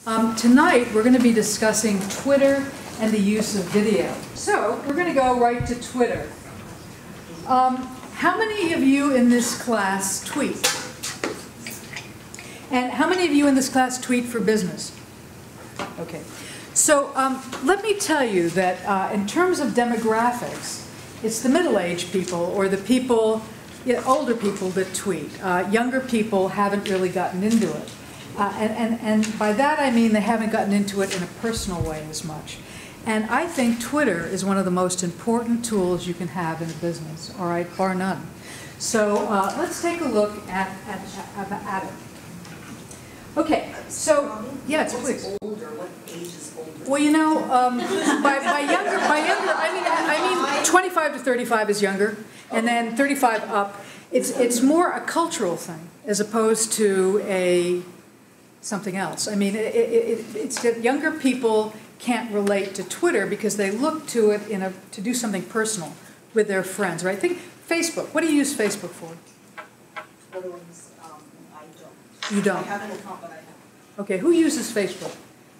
Tonight we're going to be discussing Twitter and the use of video. So we're going to go right to Twitter. How many of you in this class tweet? And how many of you in this class tweet for business? Okay. So let me tell you that in terms of demographics, it's the middle-aged people or the people, older people that tweet. Younger people haven't really gotten into it. And by that I mean they haven't gotten into it in a personal way as much. And I think Twitter is one of the most important tools you can have in a business, all right, bar none. So let's take a look at it. Okay, so, yes, please. Older? What age is older? Well, you know, by younger, I mean 25 to 35 is younger, and then 35 up. It's more a cultural thing as opposed to something else. I mean, it's that younger people can't relate to Twitter because they look to it to do something personal with their friends, right? Think Facebook. What do you use Facebook for? Other ones, I don't. You don't? I have an account, but I have. Okay, who uses Facebook?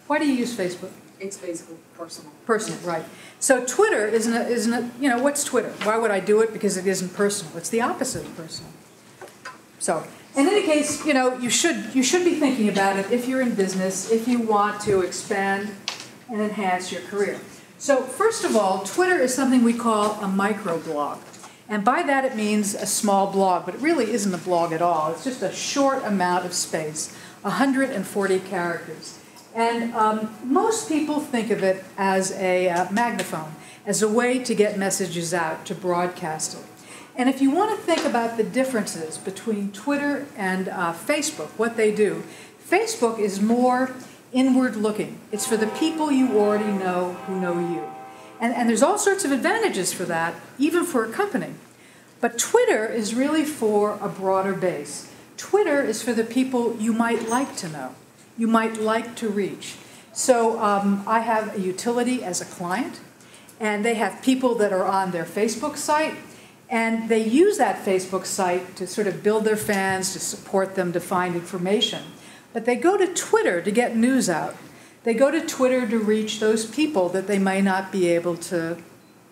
Why do you use Facebook? It's basically personal. Personal, right. So Twitter isn't a, what's Twitter? Why would I do it? Because it isn't personal. It's the opposite of personal. So, in any case, you should be thinking about it if you're in business, if you want to expand and enhance your career. So, first of all, Twitter is something we call a microblog. And by that it means a small blog, but it really isn't a blog at all. It's just a short amount of space, 140 characters. And most people think of it as a magnaphone, as a way to get messages out, to broadcast it. And if you want to think about the differences between Twitter and Facebook, what they do, Facebook is more inward looking. It's for the people you already know who know you. And there's all sorts of advantages for that, even for a company. But Twitter is really for a broader base. Twitter is for the people you might like to know, you might like to reach. So I have a utility as a client, and they have people that are on their Facebook site, and they use that Facebook site to sort of build their fans, to support them, to find information. But they go to Twitter to get news out. They go to Twitter to reach those people that they may not be able to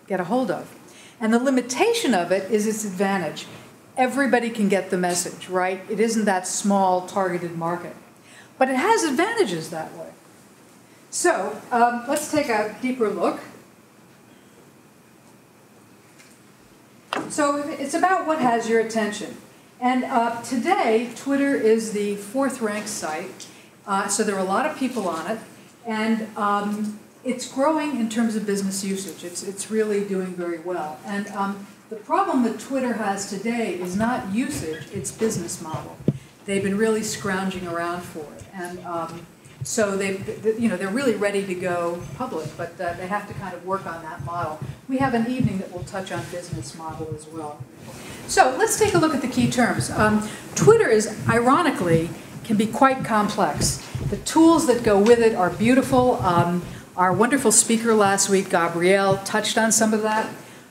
get a hold of. And the limitation of it is its advantage. Everybody can get the message, right? It isn't that small, targeted market. But it has advantages that way. So let's take a deeper look. So it's about what has your attention. And today, Twitter is the 4th ranked site. So there are a lot of people on it. And it's growing in terms of business usage. It's really doing very well. And the problem that Twitter has today is not usage, it's business model. They've been really scrounging around for it. And so they're really ready to go public, but they have to kind of work on that model. We have an evening that will touch on business model as well. So let's take a look at the key terms. Twitter is, ironically, can be quite complex. The tools that go with it are beautiful. Our wonderful speaker last week, Gabrielle, touched on some of that.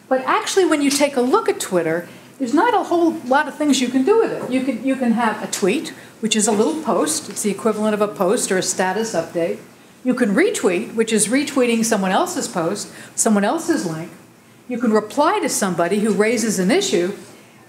But actually, when you take a look at Twitter, there's not a whole lot of things you can do with it. You can have a tweet, which is a little post. It's the equivalent of a post or a status update. You can retweet, which is retweeting someone else's post, someone else's link. You can reply to somebody who raises an issue,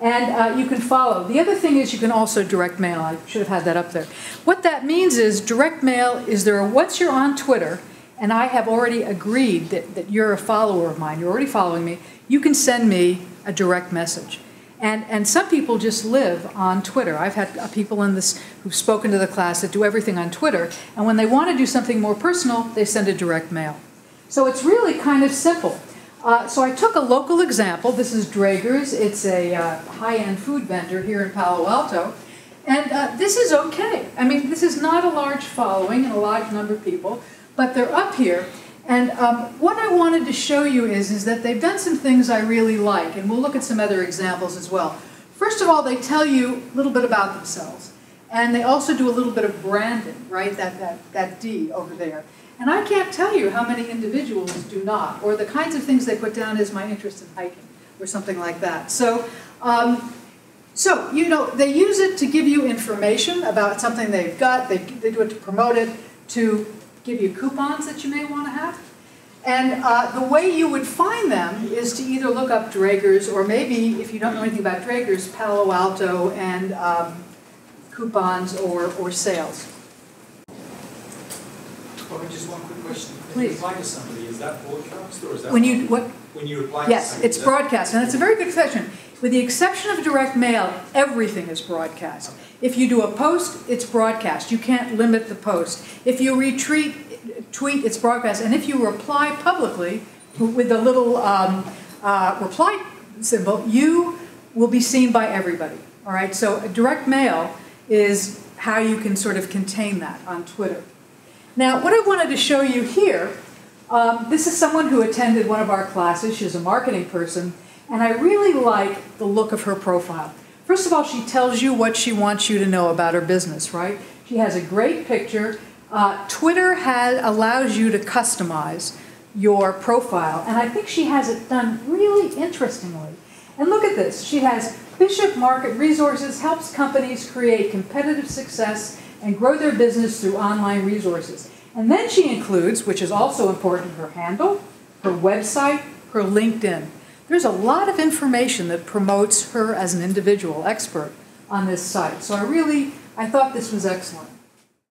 and you can follow. The other thing is you can also direct mail. I should have had that up there. What that means is direct mail is once you're on Twitter, and I have already agreed that you're a follower of mine, you're already following me, you can send me a direct message. And some people just live on Twitter. I've had people in this who've spoken to the class that do everything on Twitter, and when they want to do something more personal, they send a direct mail. So it's really kind of simple. So I took a local example. This is Draeger's. It's a high-end food vendor here in Palo Alto. And this is okay. I mean, this is not a large following and a large number of people, but they're up here. And what I wanted to show you is that they've done some things I really like, and we'll look at some other examples as well. First of all, they tell you a little bit about themselves. And they also do a little bit of branding, right? That D over there. And I can't tell you how many individuals do not, or the kinds of things they put down as my interest in hiking, or something like that. So, they use it to give you information about something they've got. They do it to promote it. to give you coupons that you may want to have. And the way you would find them is to either look up Draeger's, or maybe, if you don't know anything about Draeger's, Palo Alto and coupons or sales. Well, just one quick question. When Please. you reply to somebody, is that broadcast or is that... When you, what? When you reply to Yes, somebody... it's broadcast, and that's a very good question. With the exception of direct mail, everything is broadcast. If you do a post, it's broadcast. You can't limit the post. If you tweet, it's broadcast. And if you reply publicly with the little reply symbol, you will be seen by everybody. All right, so direct mail is how you can sort of contain that on Twitter. Now, what I wanted to show you here, this is someone who attended one of our classes. She's a marketing person, and I really like the look of her profile. First of all, she tells you what she wants you to know about her business, right? She has a great picture. Twitter allows you to customize your profile, and I think she has it done really interestingly. And look at this. She has Bishop Market Resources helps companies create competitive success and grow their business through online resources. And then she includes, which is also important, her handle, her website, her LinkedIn. There's a lot of information that promotes her as an individual expert on this site. So I thought this was excellent.